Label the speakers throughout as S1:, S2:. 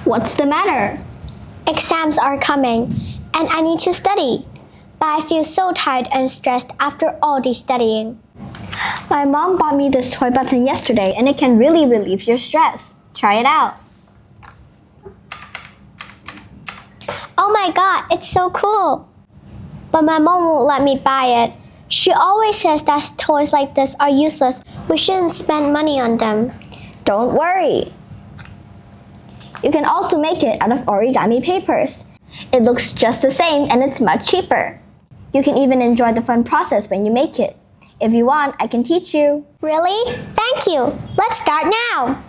S1: What's the matter?
S2: Exams are coming, and I need to study. But I feel so tired and stressed after all this studying.
S1: My mom bought me this toy button yesterday, and it can really relieve your stress. Try it out.
S2: Oh my god, it's so cool! But my mom won't let me buy it. She always says that toys like this are useless. We shouldn't spend money on them.
S1: Don't worry. You can also make it out of origami papers. It looks just the same and it's much cheaper. You can even enjoy the fun process when you make it. If you want, I can teach you.
S2: Really? Thank you. Let's start now.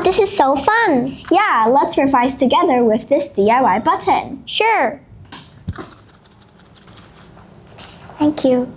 S2: This is so fun!
S1: Yeah, let's revise together with this DIY button.
S2: Sure! Thank you.